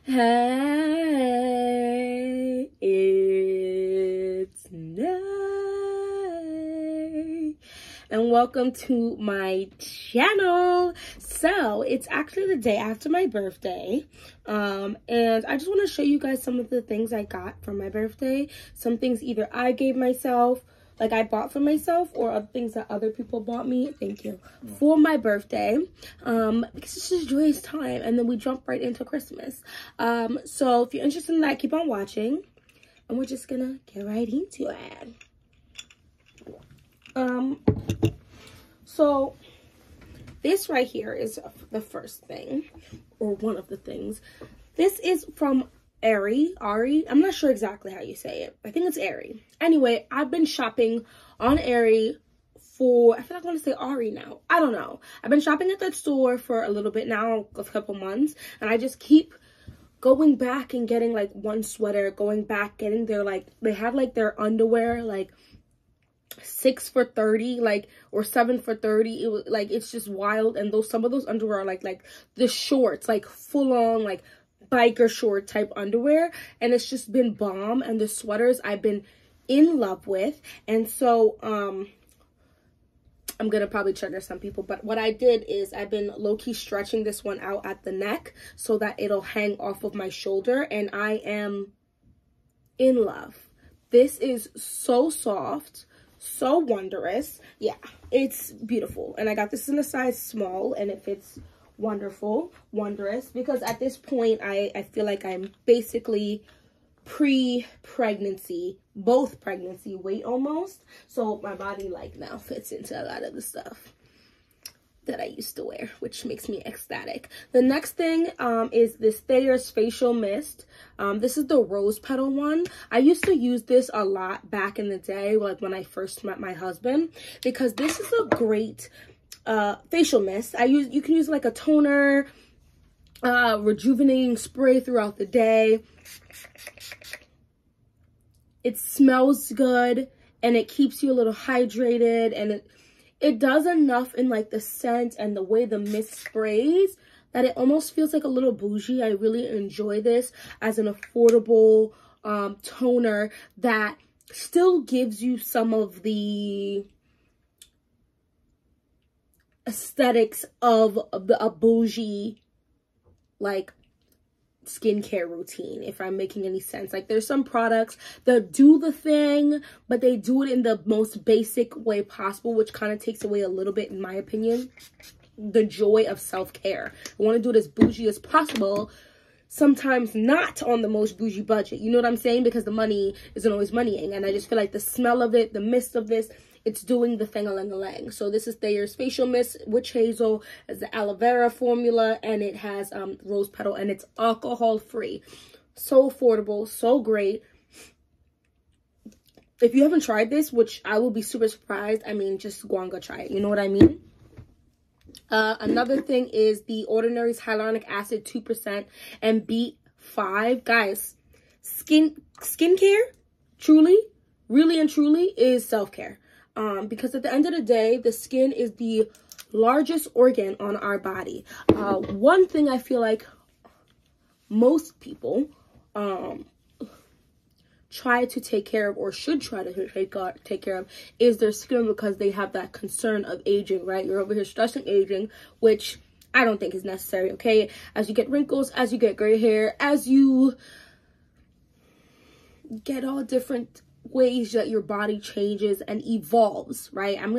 Hey, it's night, and welcome to my channel. So it's actually the day after my birthday, and I just want to show you guys some of the things I got for my birthday. Some things either I gave myself, like I bought for myself, or other things that other people bought me, thank you, for my birthday, because it's just a joyous time, and then we jump right into Christmas. So if you're interested in that, keep on watching, and we're just gonna get right into it. So this right here is the first thing, or one of the things. This is from Ari, I'm not sure exactly how you say it. I think it's Ari. Anyway, I've been shopping on Ari for, I feel like I want to say Ari now. I don't know. I've been shopping at that store for a little bit now, a couple months, and I just keep going back and getting like one sweater, going back, getting their, like, they have like their underwear, like 6 for $30, like, or 7 for $30. It was like, it's just wild. And some of those underwear are like the shorts, like full on, like biker short type underwear, and it's just been bomb. And the sweaters I've been in love with, and so I'm gonna probably trigger some people, but what I did is I've been low-key stretching this one out at the neck so that it'll hang off of my shoulder, and I am in love. This is so soft, so wondrous. Yeah, it's beautiful, and I got this in a size small, and it fits wonderful, wondrous, because at this point I feel like I'm basically pre-pregnancy, both pregnancy weight almost, so my body like now fits into a lot of the stuff that I used to wear, which makes me ecstatic. The next thing is this Thayer's facial mist. This is the rose petal one. I used to use this a lot back in the day, like when I first met my husband, because this is a great facial mist. You can use like a toner, rejuvenating spray throughout the day. It smells good, and it keeps you a little hydrated, and it does enough in like the scent and the way the mist sprays that it almost feels like a little bougie. I really enjoy this as an affordable toner that still gives you some of the aesthetics of a bougie like skincare routine, if I'm making any sense. Like, there's some products that do the thing, but they do it in the most basic way possible, which kind of takes away a little bit, in my opinion, the joy of self-care. I want to do it as bougie as possible, sometimes not on the most bougie budget, you know what I'm saying, because the money isn't always moneying, and I just feel like the smell of it, the mist of this, it's doing the thing-a-ling-a-lang. So this is Thayer's facial mist, witch hazel, as the aloe vera formula, and it has rose petal, and it's alcohol free. So affordable, so great. If you haven't tried this, which I will be super surprised, I mean, just go and go try it, you know what I mean? Another thing is the Ordinary's hyaluronic acid 2% and B5. Guys, skincare truly, really and truly, is self-care. Because at the end of the day, the skin is the largest organ on our body. One thing I feel like most people try to take care of, or should try to take care of, is their skin, because they have that concern of aging, right? You're over here stressing aging, which I don't think is necessary, okay? As you get wrinkles, as you get gray hair, as you get all different ways that your body changes and evolves, right? I'm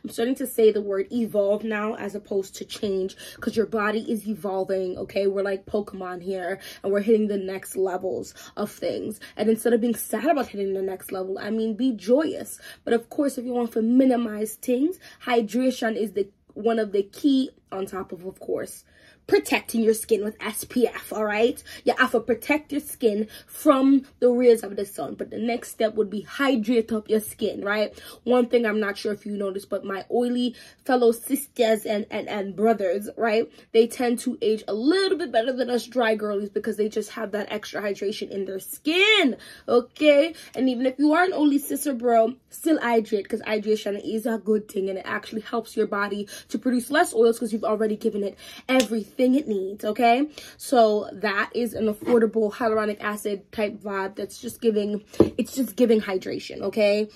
starting to say the word evolve now as opposed to change, because your body is evolving, okay? We're like Pokemon here, and we're hitting the next levels of things. And instead of being sad about hitting the next level, I mean, be joyous. But of course, if you want to minimize things, hydration is one of the key, on top of course, protecting your skin with SPF, all right? You have to protect your skin from the rays of the sun, but the next step would be hydrate up your skin, right? One thing, I'm not sure if you noticed, but my oily fellow sisters and brothers, right, they tend to age a little bit better than us dry girlies, because they just have that extra hydration in their skin, okay? And even if you are an oily sister, bro, still hydrate, because hydration is a good thing, and it actually helps your body to produce less oils, because you've already given it everything everything it needs, okay? So that is an affordable hyaluronic acid type vibe that's just giving, it's just giving hydration, okay?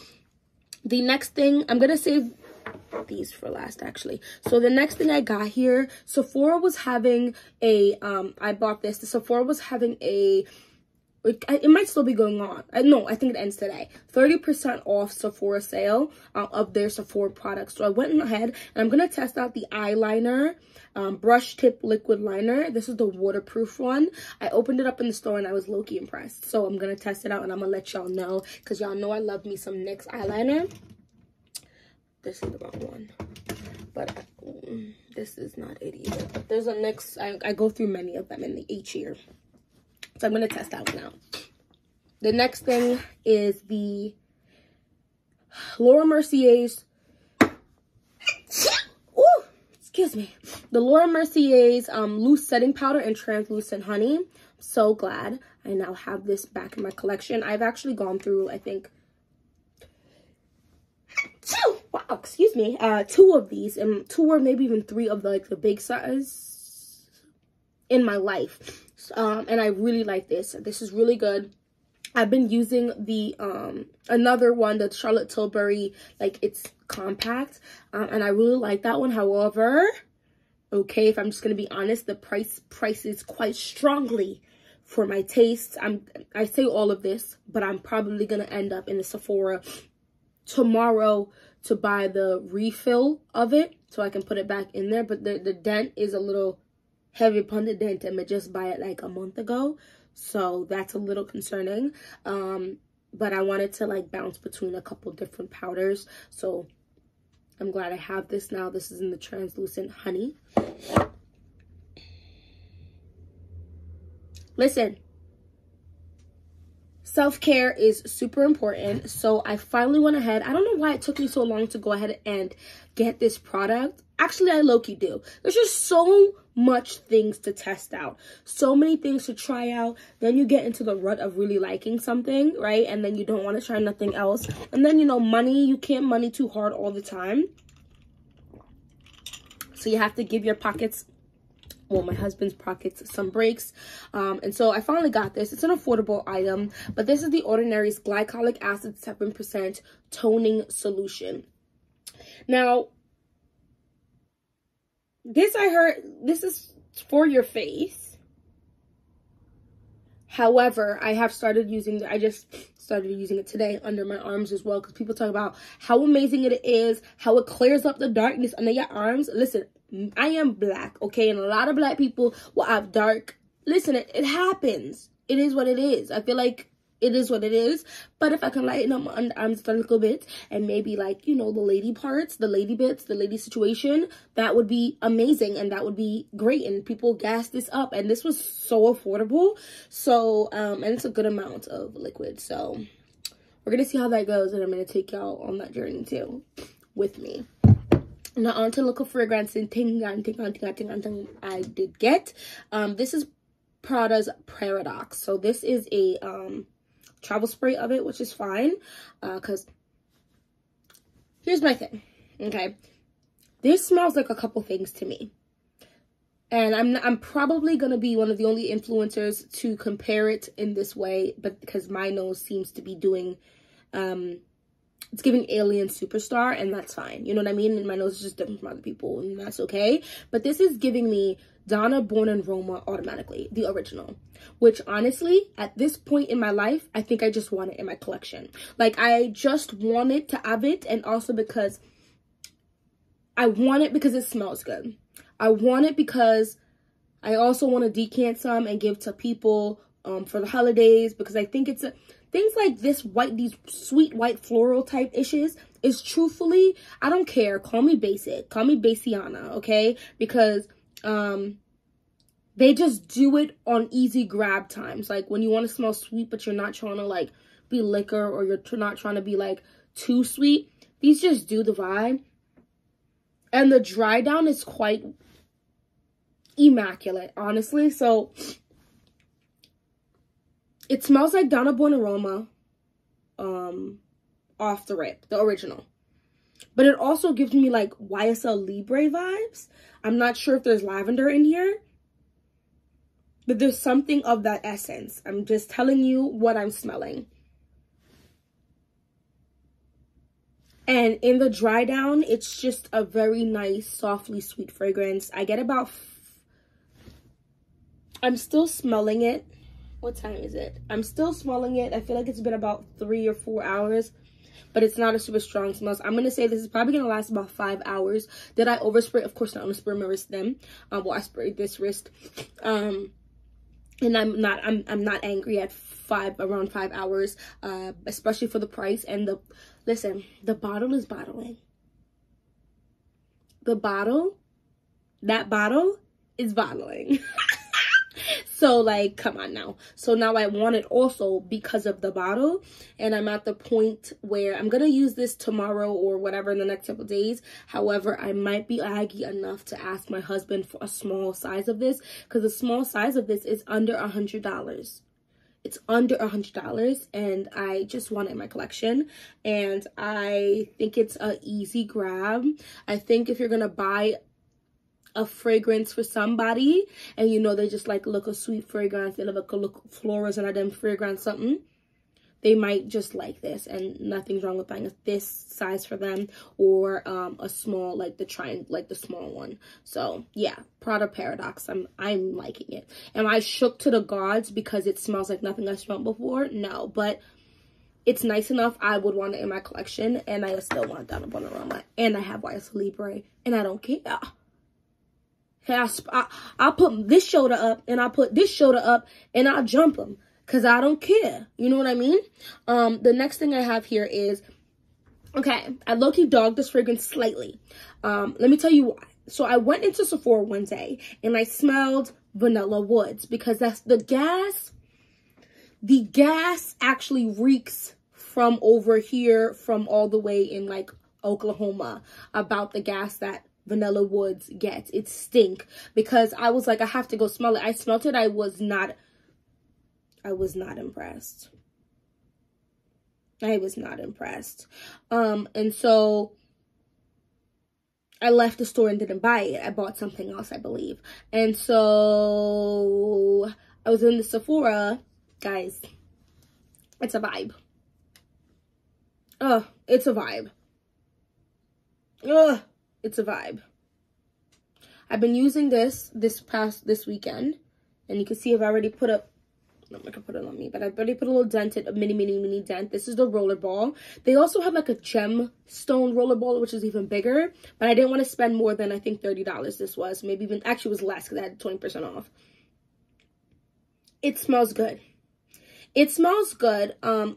The next thing, I'm gonna save these for last actually. So the next thing I got here, Sephora was having a, I bought this, the Sephora was having a, it might still be going on. No, I think it ends today. 30% off Sephora sale of their Sephora products. So I went ahead and I'm going to test out the eyeliner, brush tip liquid liner. This is the waterproof one. I opened it up in the store and I was low-key impressed. So I'm going to test it out and I'm going to let y'all know, because y'all know I love me some NYX eyeliner. This is the wrong one. But this is not it either. But there's a NYX, I go through many of them in each year. So I'm going to test that one out. The next thing is the Laura Mercier's, ooh, excuse me. The Laura Mercier's loose setting powder and translucent honey. I'm so glad I now have this back in my collection. I've actually gone through, I think, two of these, and 2 or maybe even 3 of the big size in my life. And I really like this. This is really good. I've been using the another one, the Charlotte Tilbury, like it's compact, and I really like that one. However, okay, if I'm just gonna be honest, the price is quite strongly for my taste. I say all of this, but I'm probably gonna end up in the Sephora tomorrow to buy the refill of it so I can put it back in there. But the dent is a little heavy upon the dent, and I just buy it like a month ago, so that's a little concerning. But I wanted to like bounce between a couple different powders, so I'm glad I have this now. This is in the translucent honey. Listen, self-care is super important, so I finally went ahead. I don't know why it took me so long to go ahead and get this product. Actually, I low-key do. There's just so much things to test out, so many things to try out. Then you get into the rut of really liking something, right? And then you don't want to try nothing else. And then, you know, money, you can't money too hard all the time. So you have to give your pockets, well, my husband's pockets, some breaks. And so I finally got this. It's an affordable item, but this is the Ordinary's glycolic acid 7% toning solution. Now, this I heard, this is for your face. However, I have started using, I just started using it today under my arms as well, because people talk about how amazing it is, how it clears up the darkness under your arms. Listen, I am black, okay? And a lot of black people will have dark. Listen, it happens. It is what it is. I feel like it is what it is. But if I can lighten up my underarms a little bit and maybe, like, you know, the lady parts, the lady bits, the lady situation, that would be amazing and that would be great. And people gas this up, and this was so affordable. So, and it's a good amount of liquid. So we're going to see how that goes, and I'm going to take y'all on that journey too with me. Now on to local fragrance and thing I did get. This is Prada's Paradox. So this is a travel spray of it, which is fine, because here's my thing, okay? This smells like a couple things to me, and I'm probably gonna be one of the only influencers to compare it in this way, but because my nose seems to be doing it's giving alien superstar, and that's fine, you know what I mean? And my nose is just different from other people, and that's okay. But this is giving me Donna Born and Roma automatically, the original, which honestly, at this point in my life, I think I just want it in my collection. Like, I just wanted to have it, and also because I want it because it smells good. I want it because I also want to decant some and give to people for the holidays, because I think it's things like this these sweet white floral type issues is truthfully, I don't care. Call me basic. Call me Basiana, okay? Because they just do it on easy grab times. Like when you want to smell sweet, but you're not trying to like be liquor, or you're not trying to be like too sweet. These just do the vibe. And the dry down is quite immaculate, honestly. So it smells like Donna Born Aroma off the rip, the original. But it also gives me like YSL Libre vibes. I'm not sure if there's lavender in here. But there's something of that essence. I'm just telling you what I'm smelling. And in the dry down, it's just a very nice, softly sweet fragrance. I get about... I'm still smelling it. What time is it? I'm still smelling it. I feel like it's been about 3 or 4 hours. But it's not a super strong smell. So I'm going to say this is probably going to last about 5 hours. Did I overspray? Of course not. I'm going to spray my wrist then. Well, I sprayed this wrist. And I'm not angry at around 5 hours, especially for the price. And listen, the bottle is bottling. That bottle is bottling. So, like, come on now. So now I want it also because of the bottle. And I'm at the point where I'm going to use this tomorrow or whatever in the next couple days. However, I might be aggy enough to ask my husband for a small size of this. Because the small size of this is under $100. It's under $100. And I just want it in my collection. And I think it's an easy grab. I think if you're going to buy a fragrance for somebody and you know they just like look a sweet fragrance, they look florals and them fragrance something, they might just like this, and nothing's wrong with buying this size for them or a small, like the small one. So yeah, Prada Paradox, I'm liking it. Am I shook to the gods because it smells like nothing I smelled before? No, but it's nice enough. I would want it in my collection, and I still want that Bon Aroma, and I have YSL Libre, and I don't care. I'll put this shoulder up and I'll put this shoulder up and I'll jump them because I don't care. You know what I mean? The next thing I have here is, okay, I low-key dogged this fragrance slightly. Let me tell you why. So I went into Sephora one day and I smelled Vanilla Woods because that's the gas. The gas actually reeks from over here, from all the way in like Oklahoma, about the gas that Vanilla Woods gets. It stink because I was like, I have to go smell it. I smelled it. I was not impressed. I was not impressed. And so I left the store and didn't buy it. I bought something else, I believe. And so I was in the Sephora. Guys, it's a vibe. It's a vibe. It's a vibe. I've been using this weekend, and you can see I've already put up, I'm not gonna put it on me, but I've already put a little dent, a mini dent. This is the rollerball. They also have like a gemstone rollerball, which is even bigger, but I didn't want to spend more than, I think, $30 this was. Maybe even, actually it was less because I had 20% off. It smells good. It smells good. And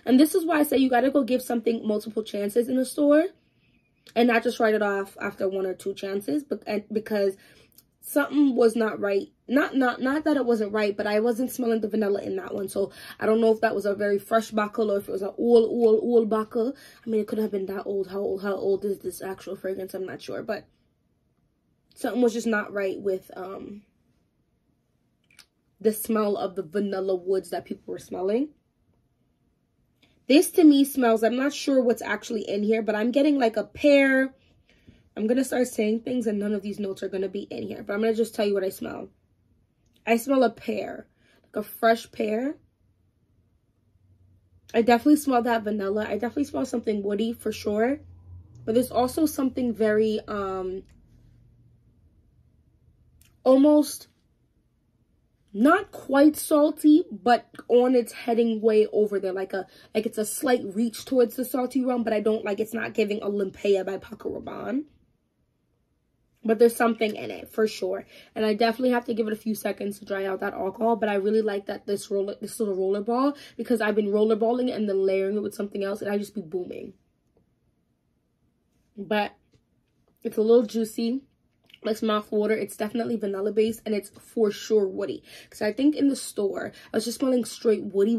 this is why I say you gotta go give something multiple chances in a store. And not just write it off after 1 or 2 chances, but because something was not right. Not that it wasn't right, but I wasn't smelling the vanilla in that one. So I don't know if that was a very fresh bottle or if it was an old bottle. I mean, it could have been that old. How old is this actual fragrance? I'm not sure, but something was just not right with the smell of the Vanilla Woods that people were smelling. This to me smells, I'm not sure what's actually in here, but I'm getting like a pear. I'm going to start saying things and none of these notes are going to be in here, but I'm going to just tell you what I smell. I smell a pear, like a fresh pear. I definitely smell that vanilla. I definitely smell something woody for sure, but there's also something very, almost not quite salty, but on its heading way over there, like it's a slight reach towards the salty realm, but I don't like, it's not giving Olympia by Paco Rabanne. But there's something in it for sure. And I definitely have to give it a few seconds to dry out that alcohol, but I really like that this little roller ball, because I've been rollerballing it and then layering it with something else and I just be booming. But it's a little juicy. Like mouth water. It's definitely vanilla based and it's for sure woody, because I think in the store I was just smelling straight woody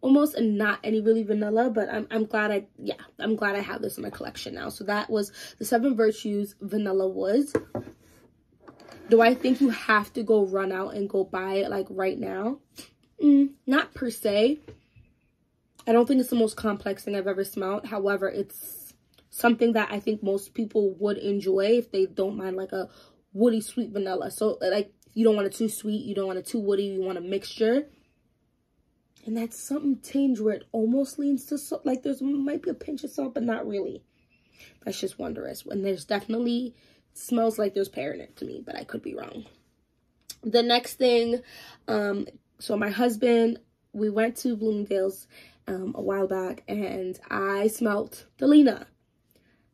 almost, and not any really vanilla. But I'm glad I have this in my collection now. So that was the 7 Virtues Vanilla Woods. Do I think you have to go run out and go buy it like right now? Not per se. I don't think it's the most complex thing I've ever smelled. However, it's something that I think most people would enjoy if they don't mind like a woody sweet vanilla. So like you don't want it too sweet, you don't want it too woody, you want a mixture. And that's something tinged where it almost leans to salt. Like there's might be a pinch of salt, but not really. That's just wondrous. And there's definitely smells like there's pear in it to me, but I could be wrong. The next thing, so my husband, we went to Bloomingdale's a while back, and I smelt Delina.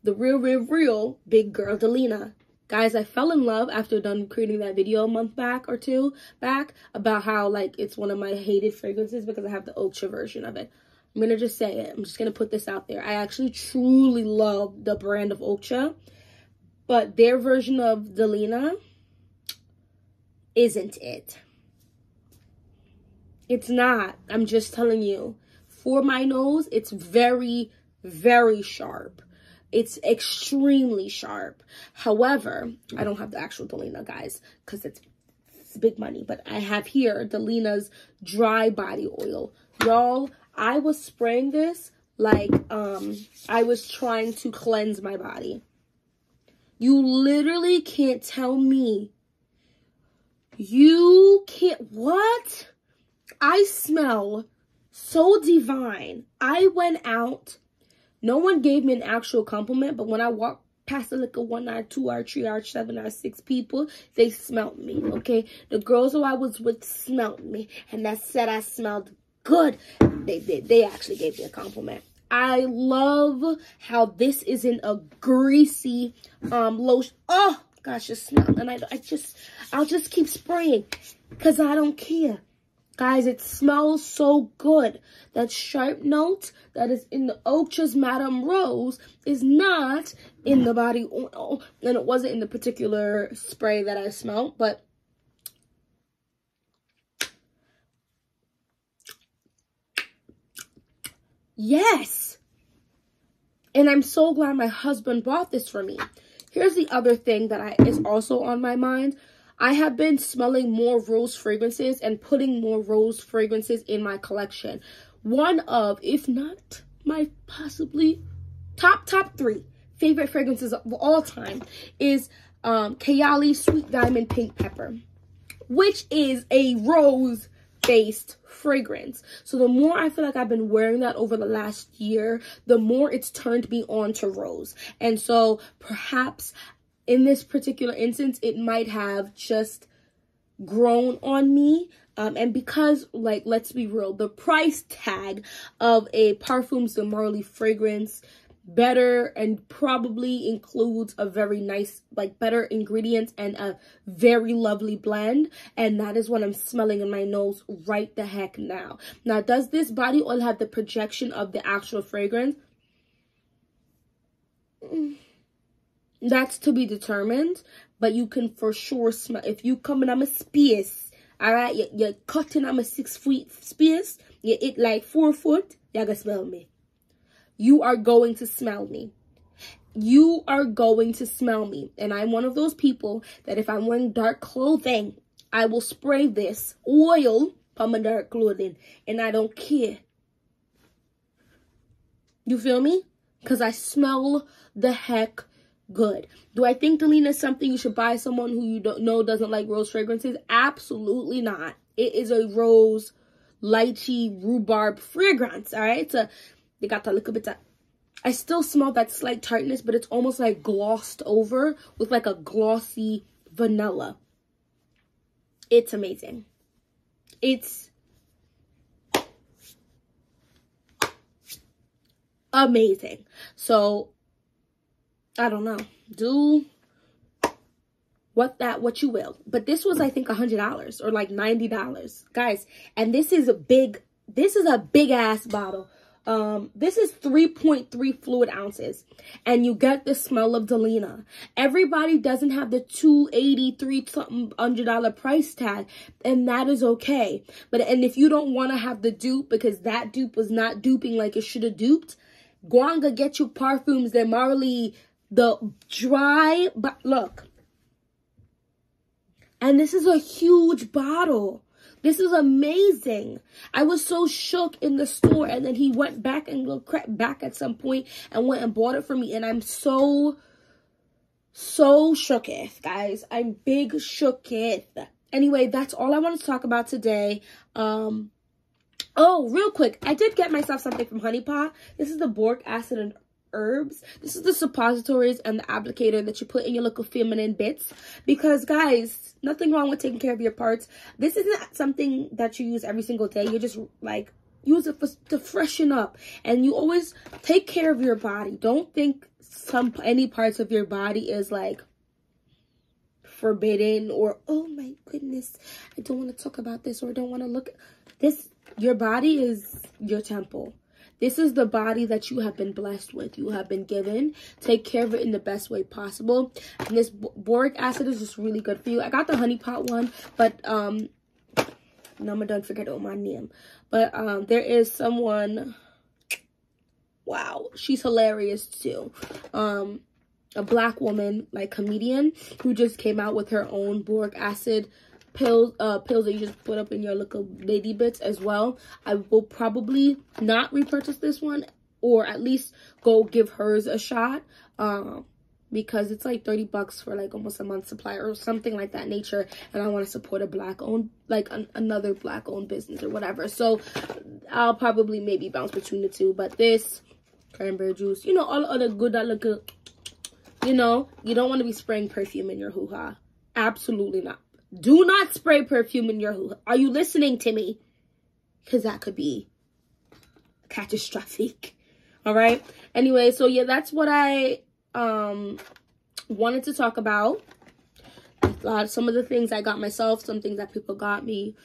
The real big girl Delina. Guys, I fell in love after done creating that video a month back or two back about how like it's one of my hated fragrances because I have the ultra version of it. I'm going to just say it. I'm just going to put this out there. I actually truly love the brand of Ultra, but their version of Delina isn't it. It's not. I'm just telling you. For my nose, it's very, very sharp. It's extremely sharp. However, I don't have the actual Delina, guys, because it's big money. But I have here Delina's dry body oil. Y'all, I was spraying this like I was trying to cleanse my body. You literally can't tell me. You can't. What? I smell so divine. I went out. No one gave me an actual compliment, but when I walked past the like a 1 hour, 2 hour, 3 hour, 7 hour, 6 people, they smelled me, okay? The girls who I was with smelled me, and that said I smelled good. They actually gave me a compliment. I love how this isn't a greasy lotion. Oh gosh, just smell, and I'll just keep spraying because I don't care. Guys, it smells so good. That sharp note that is in the Ultra's Madame Rose is not in the body oil. And it wasn't in the particular spray that I smelled, but yes. And I'm so glad my husband bought this for me. Here's the other thing that is also on my mind. I have been smelling more rose fragrances and putting more rose fragrances in my collection. One of, if not my possibly top 3 favorite fragrances of all time is Kayali Sweet Diamond Pink Pepper, which is a rose-based fragrance. So the more I feel like I've been wearing that over the last year, the more it's turned me on to rose. And so perhaps in this particular instance, it might have just grown on me. And because, like, let's be real, the price tag of a Parfums de Marly fragrance better and probably includes a very nice, like, better ingredients and a very lovely blend. And that is what I'm smelling in my nose right the heck now. Now, does this body oil have the projection of the actual fragrance? That's to be determined, but you can for sure smell. If you come in on a space, all right, you're cutting on a 6 foot space, you eat like 4 foot, you're gonna smell me. You are going to smell me. You are going to smell me. And I'm one of those people that if I'm wearing dark clothing, I will spray this oil on my dark clothing, and I don't care. You feel me? Because I smell the heck good. Do I think Delina is something you should buy someone who you don't know doesn't like rose fragrances? Absolutely not. It is a rose, lychee, rhubarb fragrance, all right? So they got a little bit of, I still smell that slight tartness, but it's almost like glossed over with like a glossy vanilla. It's amazing. It's amazing. So I don't know. Do what you will. But this was, I think, $100 or like $90. Guys, and this is a big ass bottle. This is 3.3 fluid ounces. And you get the smell of Delina. Everybody doesn't have the $283 price tag. And that is okay. And if you don't want to have the dupe because that dupe was not duping like it should have duped, go on and get you Parfums de Marly, the dry, but look. And this is a huge bottle. This is amazing. I was so shook in the store, and then he went back and crept back at some point and went and bought it for me. And I'm so so shooketh, guys. I'm big shooketh. Anyway, that's all I wanted to talk about today. Oh, real quick, I did get myself something from Honey Pot. This is the boric acid and herbs. This is the suppositories and the applicator that you put in your little feminine bits. Because, guys, nothing wrong with taking care of your parts. This isn't something that you use every single day. You just, like, use it to freshen up. And you always take care of your body. Don't think any parts of your body is, like, forbidden or, oh my goodness, I don't want to talk about this, or I don't want to look at this. Your body is your temple. This is the body that you have been blessed with. You have been given. Take care of it in the best way possible. And this boric acid is just really good for you. I got the Honey Pot one, but now I'm done forget my name. But there is someone, wow, she's hilarious too. A black woman, like comedian, who just came out with her own boric acid pills that you just put up in your little lady bits as well. I will probably not repurchase this one, or at least go give hers a shot, because it's like 30 bucks for like almost a month's supply or something like that nature, and I want to support a black owned, like another black owned business or whatever. So I'll probably maybe bounce between the two. But this cranberry juice, you know, all other good that look good, you know, you don't want to be spraying perfume in your hoo-ha. Absolutely not. Do not spray perfume in your hoo-ha. Are you listening to me? Because that could be catastrophic. All right. Anyway, so yeah, that's what I wanted to talk about. Some of the things I got myself, some things that people got me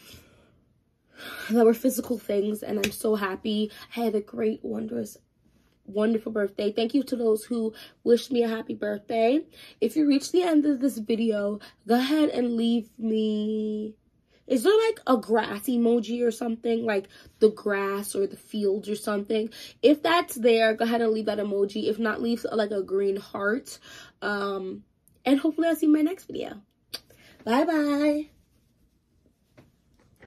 that were physical things, and I'm so happy. I had a great, wonderful birthday. Thank you to those who wished me a happy birthday. If you reach the end of this video, go ahead and leave me, is there like a grass emoji or something, like the grass or the fields or something? If that's there, go ahead and leave that emoji. If not, leave like a green heart. And hopefully I'll see you in my next video. Bye bye.